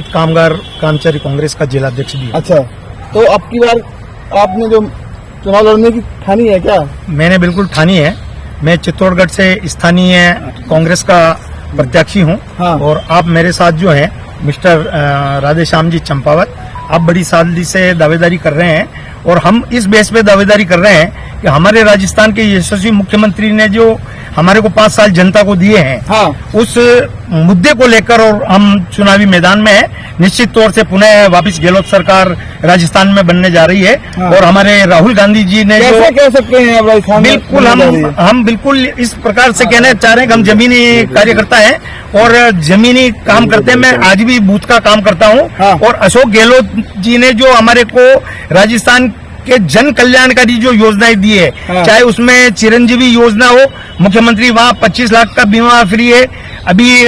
कामगार कर्मचारी कांग्रेस का जिलाध्यक्ष भी हूं। अच्छा, तो अब की बार आपने जो चुनाव लड़ने की ठानी है क्या? मैंने बिल्कुल ठानी है। मैं चित्तौड़गढ़ से स्थानीय कांग्रेस का प्रत्याशी हूं। हाँ। और आप मेरे साथ जो है मिस्टर राधेश्याम जी चंपावत, आप बड़ी सादगी से दावेदारी कर रहे हैं और हम इस बेस पे दावेदारी कर रहे हैं कि हमारे राजस्थान के यशस्वी मुख्यमंत्री ने जो हमारे को 5 साल जनता को दिए हैं, हाँ। उस मुद्दे को लेकर और हम चुनावी मैदान में हैं। निश्चित तौर से पुनः वापस गहलोत सरकार राजस्थान में बनने जा रही है। हाँ। और हमारे राहुल गांधी जी ने जो कैसे कह सकते हैं अब राजस्थान में बिल्कुल बनने जा रही है? हम बिल्कुल इस प्रकार से कहना चाह रहे हैं कि हम जमीनी कार्यकर्ता हैं और जमीनी काम करते हैं। मैं आज भी बूथ का काम करता हूं। हाँ। और अशोक गहलोत जी ने जो हमारे को राजस्थान के जन कल्याणकारी जो योजनाएं दी है, हाँ। चाहे उसमें चिरंजीवी योजना हो, मुख्यमंत्री वहां 25 लाख का बीमा फ्री है। अभी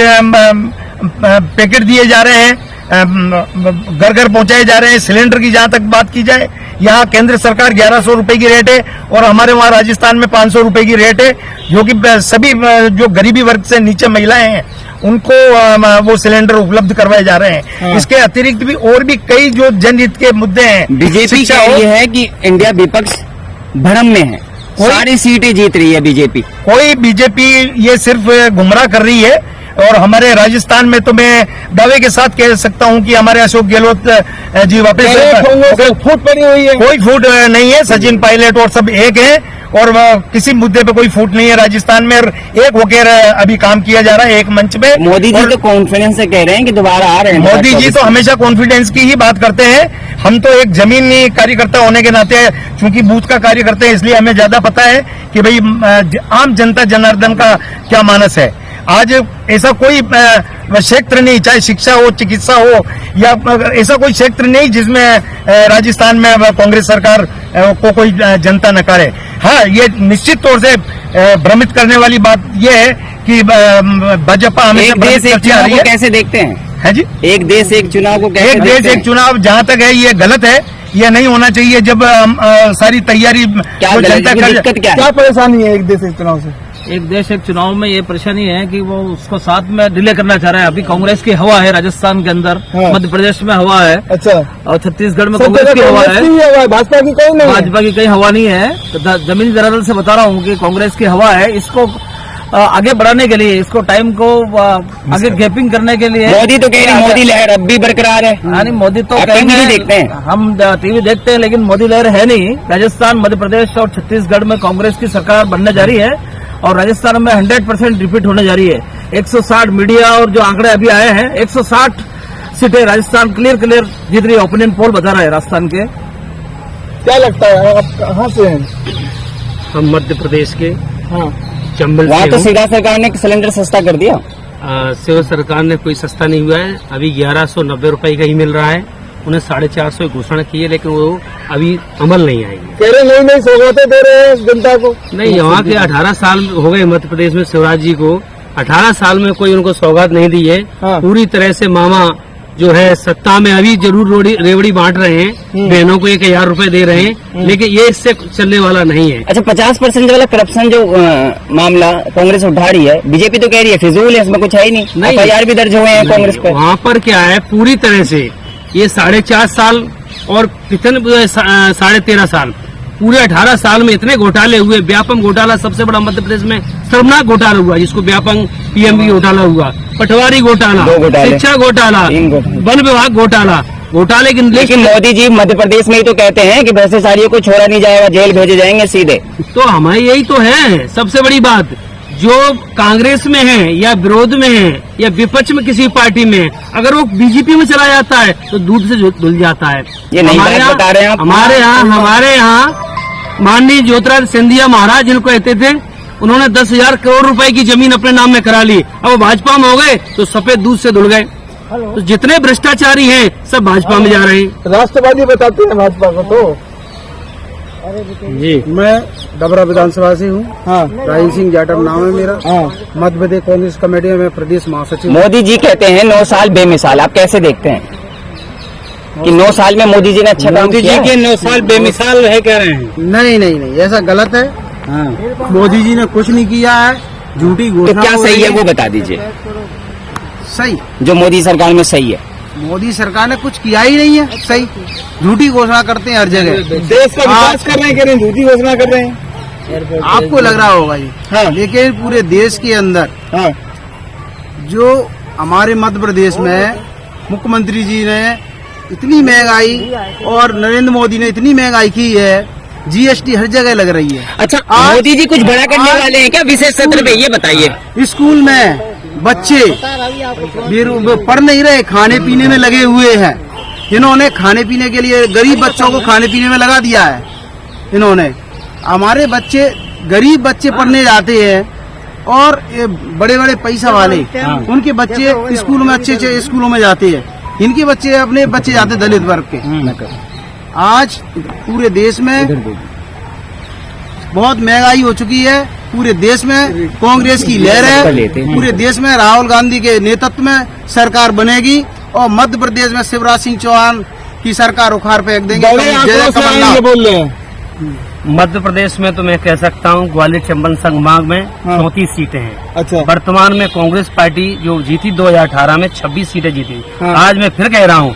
पैकेट दिए जा रहे हैं, घर घर पहुंचाए जा रहे हैं। सिलेंडर की जहां तक बात की जाए, यहाँ केंद्र सरकार 1100 रुपए की रेट है और हमारे वहाँ राजस्थान में 500 रुपए की रेट है, जो कि सभी जो गरीबी वर्ग से नीचे महिलाएं हैं उनको वो सिलेंडर उपलब्ध करवाए जा रहे हैं। हाँ। इसके अतिरिक्त भी और भी कई जो जनहित के मुद्दे हैं। बीजेपी कह रही है कि इंडिया विपक्ष भ्रम में है, सारी सीटें जीत रही है बीजेपी। कोई बीजेपी ये सिर्फ गुमराह कर रही है। और हमारे राजस्थान में तो मैं दावे के साथ कह सकता हूं कि हमारे अशोक गहलोत जी वापस फूट पड़ी हुई है। कोई फूट नहीं है। सचिन पायलट और सब एक है और किसी मुद्दे पे कोई फूट नहीं है राजस्थान में। और एक होकर अभी काम किया जा रहा है एक मंच पे। मोदी जी तो कॉन्फिडेंस से कह रहे हैं कि दोबारा आ रहे हैं। मोदी जी तो हमेशा कॉन्फिडेंस की ही बात करते हैं। हम तो एक जमीनी कार्यकर्ता होने के नाते, चूंकि बूथ का कार्य करते हैं, इसलिए हमें ज्यादा पता है कि भाई आम जनता जनार्दन का क्या मानस है। आज ऐसा कोई क्षेत्र नहीं, चाहे शिक्षा हो, चिकित्सा हो, या ऐसा कोई क्षेत्र नहीं जिसमें राजस्थान में कांग्रेस सरकार को कोई जनता नकारे। हाँ, ये निश्चित तौर से भ्रमित करने वाली बात यह है कि भाजपा हमेशा देश एक चुनाव को कैसे देखते हैं? है जी, एक देश एक चुनाव को कैसे एक देश एक चुनाव जहां तक है ये गलत है। ये नहीं होना चाहिए। जब सारी तैयारी जनता क्या परेशानी है एक देश एक चुनाव से? एक देश एक चुनाव में ये परेशानी है कि वो उसको साथ में डिले करना चाह रहे हैं। अभी कांग्रेस की हवा है राजस्थान के अंदर। हाँ। मध्य प्रदेश में हवा है। अच्छा। और छत्तीसगढ़ में कांग्रेस की हवा है, भाजपा की कोई नहीं। भाजपा की कहीं हवा नहीं है। तो जमीनी दरादल से बता रहा हूँ कि कांग्रेस की हवा है। इसको आगे बढ़ाने के लिए, इसको टाइम को आगे गैपिंग करने के लिए मोदी तो कह रहे हैं मोदी लहर अब भी बरकरार है। यानी मोदी तो टीवी देखते हैं, हम टीवी देखते हैं, लेकिन मोदी लहर है नहीं। राजस्थान, मध्य प्रदेश और छत्तीसगढ़ में कांग्रेस की सरकार बनने जा रही है और राजस्थान में 100% रिपीट होने जा रही है। 160 मीडिया और जो आंकड़े अभी आए हैं, 160 सीटें राजस्थान क्लियर जीत रही है। ओपिनियन पोल बता रहा है राजस्थान के। क्या लगता है आप कहाँ से हैं? हम मध्य प्रदेश के हाँ। चंबल वहाँ से तो हूँ। सीधा सरकार ने सिलेंडर सस्ता कर दिया। सिविल सरकार ने कोई सस्ता नहीं हुआ है। अभी 1190 रुपए का ही मिल रहा है। उन्हें 450 घोषणा की है, लेकिन वो अभी अमल नहीं आएगी। कह रहे नहीं सौगातें दे रहे हैं जनता को। नहीं, यहाँ के 18 साल हो गए मध्य प्रदेश में शिवराज जी को। 18 साल में कोई उनको सौगात नहीं दी है। हाँ। पूरी तरह से मामा जो है सत्ता में अभी जरूर रेवड़ी बांट रहे हैं, बहनों को 1000 रुपए दे रहे हैं, लेकिन ये इससे चलने वाला नहीं है। अच्छा, 50% वाला करप्शन जो मामला कांग्रेस उठा रही है, बीजेपी तो कह रही है फिजूल है, इसमें कुछ है ही नहीं। FIR भी दर्ज हुए हैं कांग्रेस पर। वहाँ पर क्या है, पूरी तरह से ये 4.5 साल और कितने 13.5 साल, पूरे 18 साल में इतने घोटाले हुए। व्यापम घोटाला सबसे बड़ा मध्य प्रदेश में शर्मनाक घोटाला हुआ, जिसको व्यापम PMB घोटाला हुआ, पटवारी घोटाला, शिक्षा घोटाला, वन विभाग घोटाले की। लेकिन मोदी जी मध्य प्रदेश में ही तो कहते हैं कि भ्रष्टाचारियों को छोड़ा नहीं जाएगा, जेल भेजे जाएंगे सीधे। तो हमारे यही तो है सबसे बड़ी बात। जो कांग्रेस में है या विरोध में है या विपक्ष में किसी पार्टी में, अगर वो बीजेपी में चला जाता है तो दूध से धुल जाता है। ये नहीं बात बता रहे हैं आप। हमारे यहाँ माननीय ज्योतिरादित्य सिंधिया महाराज जिनको कहते थे, उन्होंने 10,000 करोड़ रुपए की जमीन अपने नाम में करा ली। अब भाजपा में हो गए तो सफेद दूध से धुल गए। तो जितने भ्रष्टाचारी हैं सब भाजपा में जा रहे हैं। राष्ट्रवादी बताते हैं भाजपा को। तो जी, मैं डबरा विधानसभा से हूँ। हाँ। राजीव सिंह जाटव नाम है मेरा। हाँ। मध्य प्रदेश कांग्रेस कमेटी में प्रदेश महासचिव। मोदी जी कहते हैं 9 साल बेमिसाल, आप कैसे देखते हैं कि 9 साल में मोदी जी ने अच्छा काम किया? मोदी जी के 9 साल बेमिसाल है कह रहे हैं। नहीं, ऐसा गलत है। हाँ। मोदी जी ने कुछ नहीं किया है, झूठी तो घोषणा। क्या सही है वो बता दीजिए, सही जो मोदी सरकार में सही है। मोदी सरकार ने कुछ किया ही नहीं है सही, झूठी घोषणा करते हैं हर जगह। देश का विकास कर रहे हैं, कह रहे हैं झूठी घोषणा कर रहे हैं। आपको लग रहा होगा ये, हाँ। लेकिन पूरे देश के अंदर हाँ, जो हमारे मध्य प्रदेश में मुख्यमंत्री जी ने इतनी महंगाई और नरेंद्र मोदी ने इतनी महंगाई की है, जीएसटी हर जगह लग रही है। अच्छा, मोदी जी कुछ बड़ा करने वाले हैं क्या विशेष सत्र पे, ये बताइए। स्कूल में बच्चे पढ़ नहीं रहे, खाने पीने में लगे हुए हैं। इन्होंने खाने पीने के लिए गरीब बच्चों को खाने पीने में लगा दिया है। इन्होंने हमारे बच्चे, गरीब बच्चे पढ़ने जाते हैं और ये बड़े बड़े पैसा वाले उनके बच्चे स्कूल में अच्छे अच्छे स्कूलों में जाते हैं, इनके बच्चे अपने बच्चे जाते दलित वर्ग के। आज पूरे देश में बहुत महंगाई हो चुकी है, पूरे देश में कांग्रेस की लहर है, पूरे देश में राहुल गांधी के नेतृत्व में सरकार बनेगी और मध्य प्रदेश में शिवराज सिंह चौहान की सरकार उखाड़ फेंक देंगे। बड़े आंकड़ों से आएंगे बोल रहे हैं। मध्य प्रदेश में तो मैं कह सकता हूँ ग्वालियर चंबल संभाग में 34 सीटें हैं। अच्छा, वर्तमान में कांग्रेस पार्टी जो जीती 2018 में 26 सीटें जीती। हाँ। आज मैं फिर कह रहा हूँ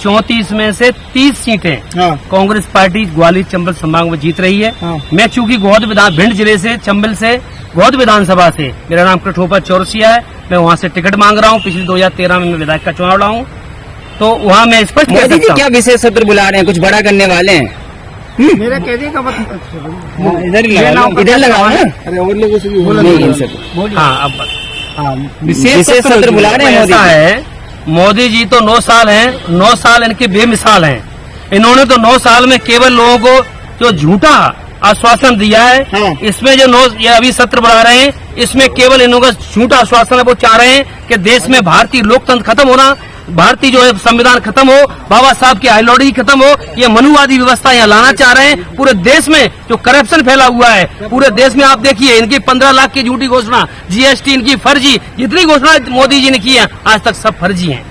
34 में से 30 सीटें हाँ। कांग्रेस पार्टी ग्वालियर चंबल संभाग में जीत रही है। हाँ। मैं चूंकि भिंड जिले से, चंबल से, गौद विधानसभा से, मेरा नाम कठोपा चौरसिया है, मैं वहाँ से टिकट मांग रहा हूँ। पिछले 2013 में मैं विधायक का चुनाव लड़ा हूँ, तो वहाँ मैं स्पष्ट कह मोदी जी सकता क्या हूँ। विशेष सत्र बुला रहे हैं, कुछ बड़ा करने वाले हैं? मेरा कहने का मतलब इधर ही लगाओ, इधर लगाओ ना। अरे और लोगों से भी बोला नहीं, इनसे तो। हाँ, अब विशेष सत्र बुला रहे हैं मोदी ऐसा जी। है, मोदी जी तो 9 साल हैं, 9 साल इनके बेमिसाल हैं। इन्होंने तो 9 साल में केवल लोगों को जो झूठा आश्वासन दिया है, हाँ। इसमें जो ये अभी सत्र बढ़ा रहे हैं, इसमें केवल इन्होंने झूठा आश्वासन है। वो चाह रहे हैं कि देश में भारतीय लोकतंत्र खत्म होना, भारतीय जो है संविधान खत्म हो, बाबा साहब की आइडियोलॉजी खत्म हो, ये मनुवादी व्यवस्था यहाँ लाना चाह रहे हैं। पूरे देश में जो करप्शन फैला हुआ है, पूरे देश में आप देखिए, इनकी 15 लाख की झूठी घोषणा, जीएसटी इनकी फर्जी, जितनी घोषणा मोदी जी ने की है आज तक सब फर्जी हैं।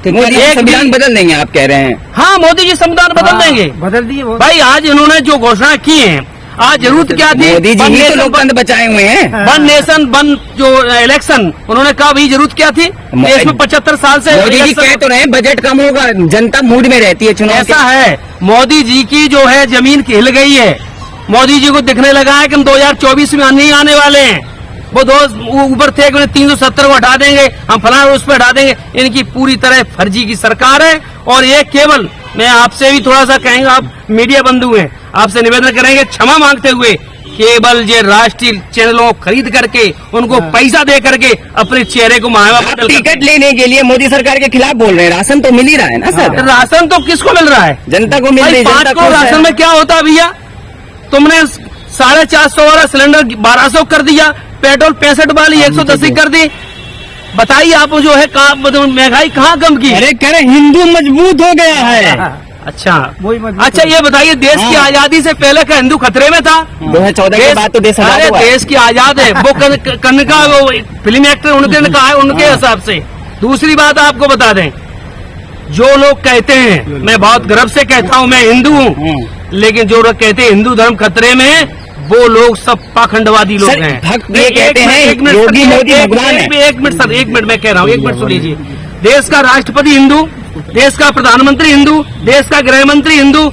तो मोदी जी संविधान बदल देंगे आप कह रहे हैं? हाँ, मोदी जी संविधान बदल देंगे। बदल दिए भाई आज इन्होंने जो घोषणा की है, आज जरूरत क्या थी? मोदी जी ही तो लोकतंत्र बचाए हुए हैं। वन नेशन वन जो इलेक्शन, उन्होंने कहा भाई जरूरत क्या थी? देश में 75 साल से मोदी जी कह तो रहे हैं बजट कम होगा, जनता मूड में रहती है चुनाव ऐसा है, मोदी जी की जो है जमीन हिल गई है। मोदी जी को दिखने लगा है कि हम 2024 में नहीं आने वाले हैं। वो ऊपर थे कि 370 को हटा देंगे, हम फलाना उस पर हटा देंगे। इनकी पूरी तरह फर्जी की सरकार है। और ये केवल, मैं आपसे भी थोड़ा सा कहेंगे, आप मीडिया बंधु हैं, आपसे निवेदन करेंगे क्षमा मांगते हुए, केवल ये राष्ट्रीय चैनलों को खरीद करके, उनको पैसा दे करके अपने चेहरे को महावा बदल टिकट लेने के लिए मोदी सरकार के खिलाफ बोल रहे हैं। राशन तो मिल ही रहा है ना सर? राशन तो किसको मिल रहा है? जनता को मिल रही है। 5 करोड़ राशन में क्या होता भैया? तुमने 450 वाला सिलेंडर 1200 कर दिया, पेट्रोल 65 वाली 110 कर दी। बताइए आप जो है महंगाई कहाँ कम की? अरे कह रहे हिंदू मजबूत हो गया है। अच्छा, ये बताइए, देश की आजादी से पहले का हिंदू खतरे में था? 2014 के बाद तो देश आजाद हुआ है। देश की आजाद है। वो कनका, वो फिल्म एक्टर उनके कहा है, उनके हिसाब से। दूसरी बात आपको बता दें, जो लोग कहते हैं, मैं बहुत गर्व से कहता हूं मैं हिंदू हूं, लेकिन जो लोग कहते हैं हिंदू धर्म खतरे में, वो लोग सब पाखंडवादी लोग हैं। भक्त ये कहते हैं योगी मोदी भगवान है। एक मिनट मैं कह रहा हूँ, 1 मिनट सुन लीजिए। देश का राष्ट्रपति हिंदू, देश का प्रधानमंत्री हिंदू, देश का गृह मंत्री हिंदू,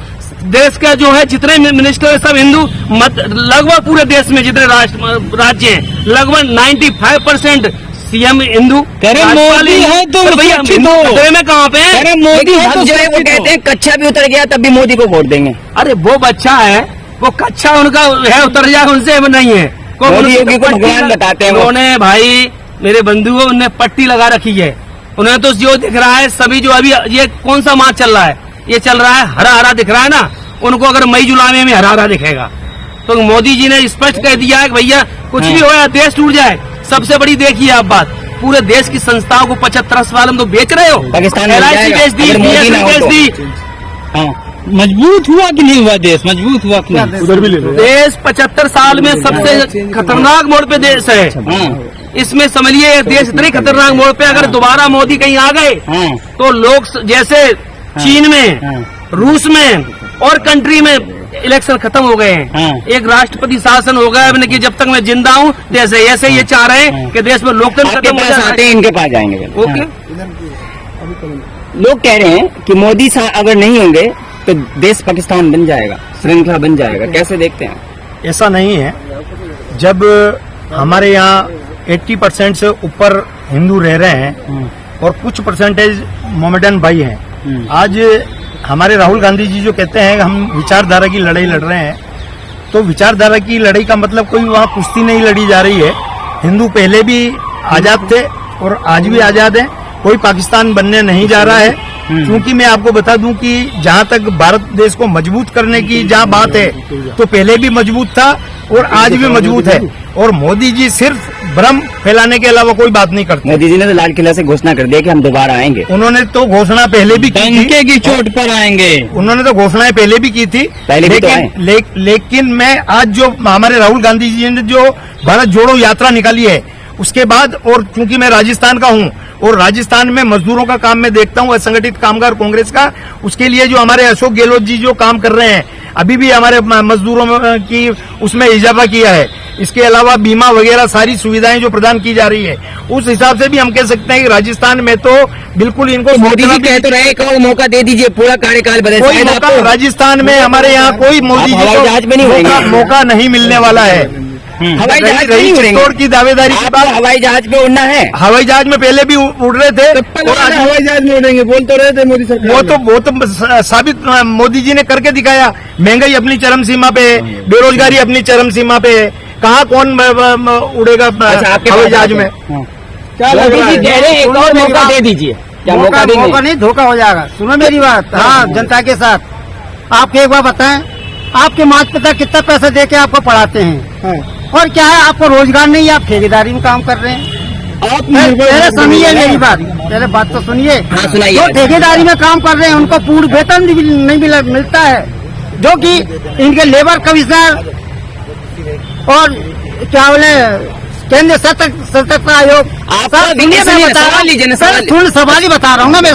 देश का जो है जितने मिनिस्टर है सब हिंदू। लगभग पूरे देश में जितने राज्य हैं, लगभग 95% सीएम हिंदू। मोदी है तो भैया खतरे में कहाँ पे है? मोदी जो है वो कहते हैं कच्चा भी उतर गया तब भी मोदी को वोट देंगे। अरे वो बच्चा है, वो कच्चा उनका है, उतर जाए उनसे नहीं है। मोदी योगी को भगवान बताते हैं। उन्होंने भाई मेरे बंधुओं, उन्हें पट्टी लगा रखी है। उन्हें तो जो दिख रहा है सभी, जो अभी ये कौन सा मास चल रहा है, ये चल रहा है हरा हरा दिख रहा है ना। उनको अगर मई जुलाई में हरा हरा दिखेगा, तो मोदी जी ने स्पष्ट कह दिया है कि भैया कुछ भी हो या देश टूट जाए। सबसे बड़ी देखिए आप बात, पूरे देश की संस्थाओं को 75 साल में तो बेच रहे हो। पाकिस्तान LIC बेच दी, BSNL बेच दी। मजबूत हुआ कि नहीं हुआ देश? मजबूत हुआ कि नहीं? उधर भी ले लो। देश 75 साल में सबसे खतरनाक मोड़ पे देश है। इसमें समझिए ये देश इतने खतरनाक मोड़ पे, अगर दोबारा मोदी कहीं आ गए तो लोग जैसे चीन में, रूस में और कंट्री में इलेक्शन खत्म हो गए हैं। एक राष्ट्रपति शासन हो गया कि जब तक मैं जिंदा हूँ, ऐसे ये चाह रहे हैं कि देश में लोकतंत्र खत्म हो जाए। इनके पास जाएंगे। ओके। लोग कह रहे हैं कि मोदी साहब अगर नहीं होंगे तो देश पाकिस्तान बन जाएगा, श्रृंखला बन जाएगा, कैसे देखते हैं? ऐसा नहीं है। जब हमारे यहाँ 80% से ऊपर हिंदू रह रहे हैं और कुछ परसेंटेज मोमेडन भाई हैं, आज हमारे राहुल गांधी जी जो कहते हैं हम विचारधारा की लड़ाई लड़ रहे हैं, तो विचारधारा की लड़ाई का मतलब कोई वहाँ कुश्ती नहीं लड़ी जा रही है। हिंदू पहले भी आजाद थे और आज भी आजाद हैं, कोई पाकिस्तान बनने नहीं जा रहा है। क्योंकि मैं आपको बता दूं कि जहां तक भारत देश को मजबूत करने की जहां बात है, तो पहले भी मजबूत था और आज भी मजबूत है। और मोदी जी सिर्फ भ्रम फैलाने के अलावा कोई बात नहीं करते। मोदी जी ने तो लाल किला से घोषणा कर दिया कि हम दोबारा आएंगे। उन्होंने तो घोषणा पहले भी की थी, की चोट पर आएंगे। उन्होंने तो घोषणाएं पहले भी की थी, पहले भी तो लेकिन मैं आज जो हमारे राहुल गांधी जी ने जो भारत जोड़ो यात्रा निकाली है उसके बाद, और क्योंकि मैं राजस्थान का हूं और राजस्थान में मजदूरों का काम मैं देखता हूं, असंगठित कामगार कांग्रेस का, उसके लिए जो हमारे अशोक गहलोत जी जो काम कर रहे हैं, अभी भी हमारे मजदूरों की उसमें इजाफा किया है। इसके अलावा बीमा वगैरह सारी सुविधाएं जो प्रदान की जा रही है, उस हिसाब से भी हम कह सकते हैं कि राजस्थान में तो बिल्कुल इनको मोदी जी कह तो रहे, एक और मौका दे दीजिए, पूरा कार्यकाल बदल कोई मौका राजस्थान में हमारे यहाँ कोई मोदी जी हवाई जहाज में नहीं को मौका नहीं मिलने वाला है। हवाई जहाज रही चित्तौड़ की दावेदारी के बाद हवाई जहाज पे उड़ना है। हवाई जहाज में पहले भी उड़ रहे थे और आज हवाई जहाज में उड़ेंगे बोल तो रहे थे मोदी सरकार। वो तो साबित मोदी जी ने करके दिखाया। महंगाई अपनी चरम सीमा पे है, बेरोजगारी अपनी चरम सीमा पे है, कहाँ कौन उड़ेगा हवाई जहाज में? क्या लग रहा है? कह रहे हैं एक और मौका दे दीजिए, क्या मौका देंगे? मौका नहीं, धोखा हो जाएगा। सुनो मेरी बात, हाँ जनता के साथ आपको एक बार बताएं, आपके माता पिता कितना पैसा दे के आपको पढ़ाते हैं, और क्या है आपको रोजगार नहीं, आप ठेकेदारी में काम कर रहे हैं। पहले सुनिए मेरी बात, पहले बात तो सुनिए। हाँ, सुनाइए। जो ठेकेदारी में काम कर रहे हैं उनको पूर्ण वेतन भी नहीं मिलता है, जो कि इनके लेबर कमिश्नर और क्या बोले केंद्रीय सतर्कता आयोग, सवाल ही बता रहा हूँ ना मैं।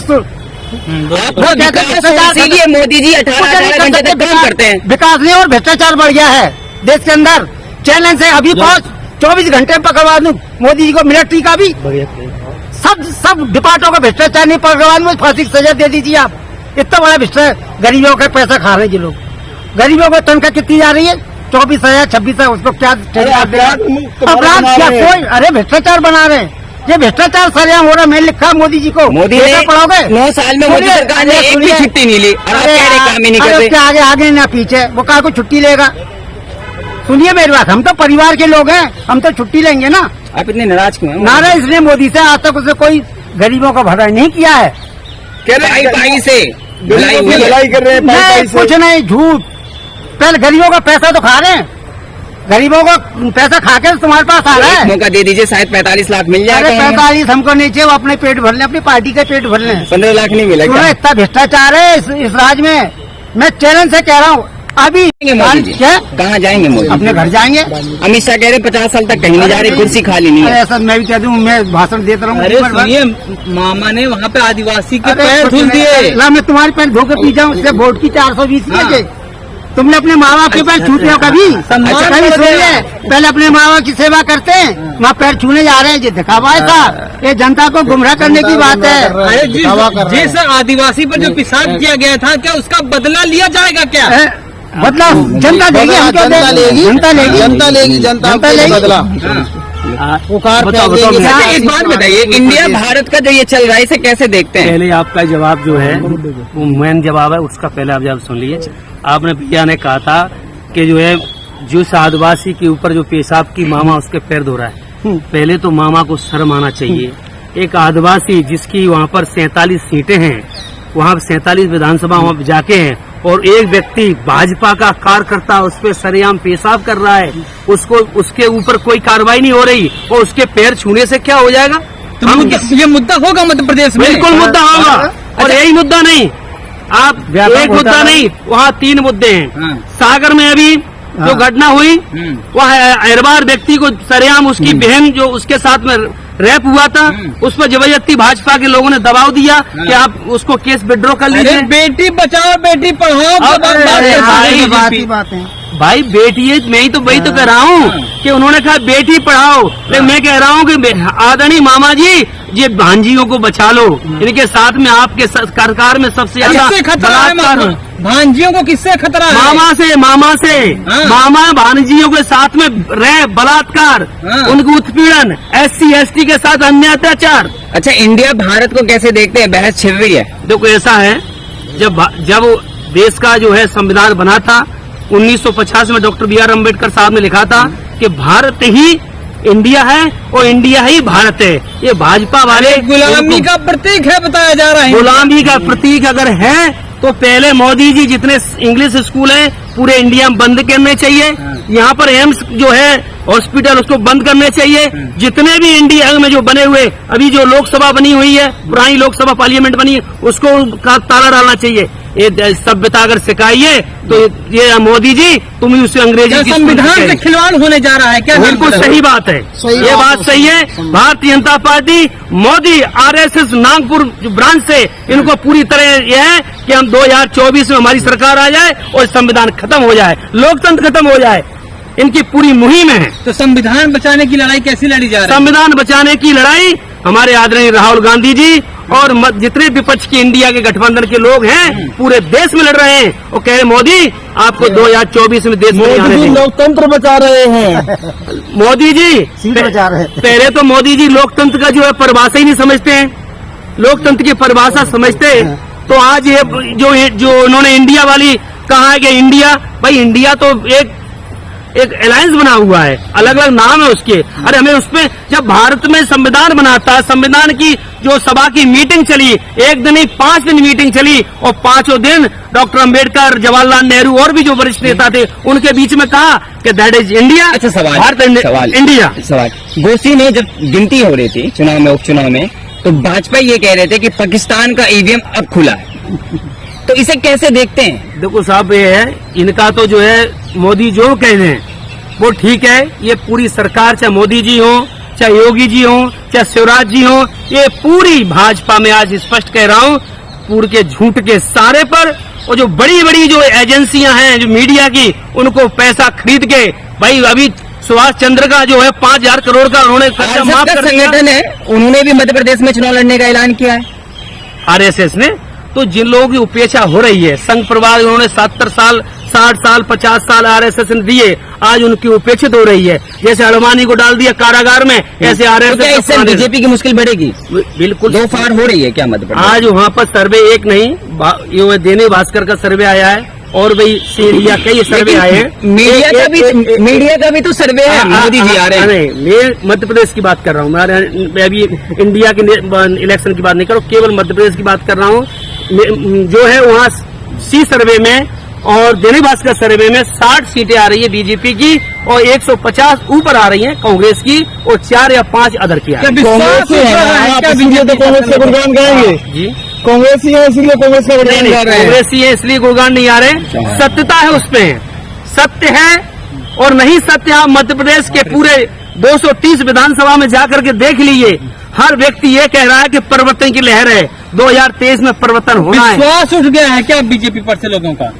मोदी जी 18 घंटे तक काम करते हैं, विकास नहीं और भ्रष्टाचार बढ़ गया है देश के अंदर। चैलेंज से अभी 24 घंटे में पकड़वा दूं मोदी जी को, मिलिट्री का भी सब डिपार्टमेंटों का भ्रष्टाचार नहीं पकड़वा दूं, फांसी की सजा दे दीजिए आप। इतना बड़ा भ्रष्टाचार, गरीबों का पैसा खा रहे हैं ये लोग। गरीबों को तनख्वाह कितनी जा रही है? 24,000 26,000, उसको क्या अपराध क्या कोई? अरे भ्रष्टाचार बना रहे हैं, ये भ्रष्टाचार सरेआम हो रहा है। मैं लिखा मोदी जी को, मोदी ने पढ़ोगे 9 साल में मोदी सरकार ने एक भी छुट्टी नहीं ली, और आप कह रहे काम ही नहीं करते। आगे आगे ना पीछे, वो कहा को छुट्टी लेगा? सुनिए मेरी बात, हम तो परिवार के लोग हैं, हम तो छुट्टी लेंगे ना। आप इतने नाराज क्यों हैं? नाराज इसलिए मोदी से, आज तक उसने कोई गरीबों का भलाई नहीं किया है। भाई से भलाई कर रहे हैं नहीं, कुछ नहीं, झूठ। पहले गरीबों का पैसा तो खा रहे हैं, गरीबों को पैसा खा के तुम्हारे पास आ रहा है। मौका दे दीजिए, शायद 45 लाख मिल जाएगा। 45 हमको नहीं चाहिए, वो अपने पेट भर ले, अपनी पार्टी का पेट भर ले। 15 लाख नहीं मिलेगा। इतना भ्रष्टाचार है इस राज्य में, मैं चैलेंज से कह रहा हूँ। अभी क्या कहाँ जाएंगे मोदी? अपने घर जाएंगे। अमित शाह कह रहे 50 साल तक कहीं नहीं जा रहे, कुर्सी खाली नहीं है। ऐसा मैं भी कह दूं, मैं भाषण देता रहूँ। अरे सुनिए, मामा ने वहाँ पे आदिवासी के पैर धुल दिए। मैं तुम्हारे पैर धो के पी जाऊँ, इससे वोट की 420 लेके। तुमने अपने माँ बाप के पैर छूते हो कभी? कभी सुनिए, पहले अपने माँ बाप की सेवा करते हैं, वहाँ पैर छूने जा रहे हैं, ये दिखावा है साहब। ये जनता को गुमराह करने की बात है। अरे जिस आदिवासी पर जो पेशाब किया गया था, क्या उसका बदला लिया जाएगा? क्या मतलब जनता देगी, हम क्यों देंगे? जनता लेगी बदला। एक बात बताइए, इंडिया भारत का जो ये चल रहा है, इसे कैसे देखते हैं? पहले आपका जवाब जो है वो मेन जवाब है, उसका पहले आप जवाब सुन लीजिए। आपने भैया ने कहा था कि जो है जिस आदिवासी के ऊपर जो पेशाब की मामा उसके पैर धो रहा है, पहले तो मामा को शर्म आना चाहिए। एक आदिवासी जिसकी वहाँ पर 47 सीटें हैं, वहाँ 47 विधानसभा वहाँ पे जाके हैं, और एक व्यक्ति भाजपा का कार्यकर्ता उस पर सरेआम पेशाब कर रहा है, उसको उसके ऊपर कोई कार्रवाई नहीं हो रही, और उसके पैर छूने से क्या हो जाएगा? तो ये मुद्दा होगा मध्य प्रदेश में? बिल्कुल मुद्दा होगा, और यही मुद्दा नहीं, आप एक मुद्दा नहीं, वहाँ 3 मुद्दे हैं। सागर में अभी जो घटना हुई, वह अहरबार व्यक्ति को सरेआम उसकी बहन जो उसके साथ में रेप हुआ था, उस पर जबरदस्ती भाजपा के लोगों ने दबाव दिया कि आप उसको केस विड्रॉ कर लीजिए। बेटी बचाओ बेटी पढ़ाओ, बात है। भाई बेटी है, मैं ही तो वही तो कह रहा हूँ कि उन्होंने कहा बेटी पढ़ाओ, लेकिन मैं कह रहा हूँ कि आदरणीय मामा जी ये भांजियों को बचा लो, इनके साथ में आपके सरकार में सबसे ज्यादा बलात्कार। भांजियों को किससे खतरा है? मामा से मामा भांजियों के साथ में रह बलात्कार, उनका उत्पीड़न, SC ST के साथ अन्य अत्याचार। अच्छा, इंडिया भारत को कैसे देखते हैं? बहस छिड़ रही है। देखो ऐसा है, जब देश का जो है संविधान बना था 1950 में डॉक्टर BR अम्बेडकर साहब ने लिखा था कि भारत ही इंडिया है और इंडिया ही भारत है। ये भाजपा वाले गुलामी का प्रतीक है बताया जा रहा है। गुलामी का प्रतीक अगर है तो पहले मोदी जी जितने इंग्लिश स्कूल हैं पूरे इंडिया में बंद करने चाहिए। यहाँ पर एम्स जो है हॉस्पिटल उसको बंद करने चाहिए। जितने भी इंडिया में जो बने हुए, अभी जो लोकसभा बनी हुई है, पुरानी लोकसभा पार्लियामेंट बनी है, उसको का ताला डालना चाहिए। ये सभ्यता अगर सिखाइए तो ये मोदी जी तुम ही उसे अंग्रेजी की संविधान से खिलवाड़ होने जा रहा है क्या? बिल्कुल सही बात है, ये बात सही है। Bharatiya Janata party Modi RSS Nagpur branch से इनको पूरी तरह यह है कि हम 2024 में हमारी सरकार आ जाए और संविधान खत्म हो जाए, लोकतंत्र खत्म हो जाए, इनकी पूरी मुहिम है। तो संविधान बचाने की लड़ाई कैसी लड़ी जा रही है? संविधान बचाने की लड़ाई हमारे आदरणीय राहुल गांधी जी और जितने विपक्ष के इंडिया के गठबंधन के लोग हैं पूरे देश में लड़ रहे हैं और कह रहे मोदी आपको 2024 में देश में आने देंगे। लोकतंत्र बचा रहे हैं। मोदी जी बचा रहे हैं। पहले तो मोदी जी लोकतंत्र का जो है परिभाषा ही नहीं समझते हैं। लोकतंत्र की परिभाषा समझते तो आज ये जो उन्होंने इंडिया वाली कहा है कि इंडिया, भाई इंडिया तो एक अलायंस बना हुआ है, अलग अलग नाम है उसके। अरे हमें उसमें जब भारत में संविधान बनाता, संविधान की जो सभा की मीटिंग चली, एक दिन नहीं 5 दिन मीटिंग चली और 5 दिन डॉक्टर अम्बेडकर, जवाहरलाल नेहरू और भी जो वरिष्ठ नेता थे उनके बीच में कहा कि दैट इज इंडिया। अच्छा, सवाल इंडिया। सवाल गोसी में जब गिनती हो रही थी चुनाव में, उपचुनाव में, तो भाजपा ये कह रहे थे कि पाकिस्तान का EVM अब खुला है, तो इसे कैसे देखते हैं? देखो साहब, ये है इनका तो जो है मोदी जो कह रहे हैं वो ठीक है। ये पूरी सरकार, चाहे मोदी जी हो, चाहे योगी जी हो, चाहे शिवराज जी हो, ये पूरी भाजपा में आज स्पष्ट कह रहा हूँ पूरे के झूठ के सारे पर, और जो बड़ी बड़ी जो एजेंसियां हैं जो मीडिया की, उनको पैसा खरीद के, भाई अभी सुभाष चंद्र का जो है 5,000 करोड़ का उन्होंने खर्चा माफ कर दिया। संगठन है, उन्होंने भी मध्य प्रदेश में चुनाव लड़ने का ऐलान किया है RSS ने। तो जिन लोगों की उपेक्षा हो रही है, संघ परिवार उन्होंने 70 साल, 60 साल, 50 साल RSS ने दिए, आज उनकी उपेक्षित हो रही है। जैसे अलमानी को डाल दिया कारागार में, ऐसे RSS तो बीजेपी की मुश्किल बढ़ेगी। बिल्कुल 2 फाड़ हो रही है क्या मध्य प्रदेश? आज वहाँ पर सर्वे एक नहीं, ये दैनिक भास्कर का सर्वे आया है और भाई सीरिया कई सर्वे आए हैं। मीडिया का भी तो सर्वे है, मोदी जी आ रहे हैं। नहीं, मैं मध्य प्रदेश की बात कर रहा हूँ, मैं अभी इंडिया के इलेक्शन की बात नहीं कर रहा हूँ, केवल मध्य प्रदेश की बात कर रहा हूँ। जो है वहाँ सी सर्वे में और दैनिक भास्कर सर्वे में 60 सीटें आ रही है बीजेपी की और 150 ऊपर आ रही हैं कांग्रेस की और 4 या 5 अदर की। कांग्रेस का गुणगान गाएंगे जी, कांग्रेस ही है इसलिए कांग्रेस का गुणगान गा रहे हैं। कांग्रेस ही है इसलिए गुणगान नहीं आ रहे, सत्यता है उसपे, सत्य है और नहीं सत्य। आप मध्य प्रदेश के पूरे 230 विधानसभा में जाकर के देख लीजिए, हर व्यक्ति ये कह रहा है कि परिवर्तन की लहर है, 2023 में परिवर्तन होना है। विश्वास उठ गया है क्या बीजेपी पर से लोगों का?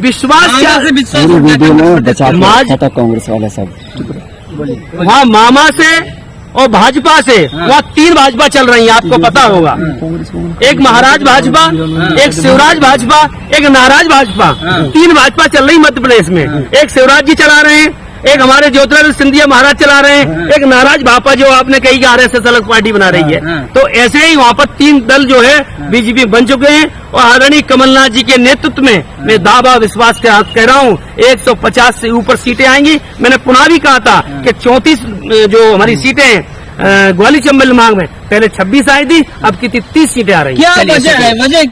विश्वास क्या से विश्वास उठ गया था कांग्रेस वाला सब वहाँ मामा से और भाजपा से, वहाँ 3 भाजपा चल रही है, आपको पता होगा। एक महाराज भाजपा, एक शिवराज भाजपा, एक नाराज भाजपा, 3 भाजपा चल रही मध्य प्रदेश में। एक शिवराज जी चला रहे हैं, एक हमारे ज्योतिरादित्य सिंधिया महाराज चला रहे हैं, एक नाराज भाजपा जो आपने कही कि RSS अलग पार्टी बना रही है। तो ऐसे ही वहाँ पर 3 दल जो है बीजेपी बन चुके हैं और आदरणीय कमलनाथ जी के नेतृत्व में मैं दावा विश्वास के साथ कह रहा हूँ 150 से ऊपर सीटें आएंगी। मैंने पुनः भी कहा था कि 34 जो हमारी सीटें हैं ग्वालियर चंबल मांग में पहले 26 आई थी, अब कितनी 30 सीटें आ रही हैं। क्या वजह है?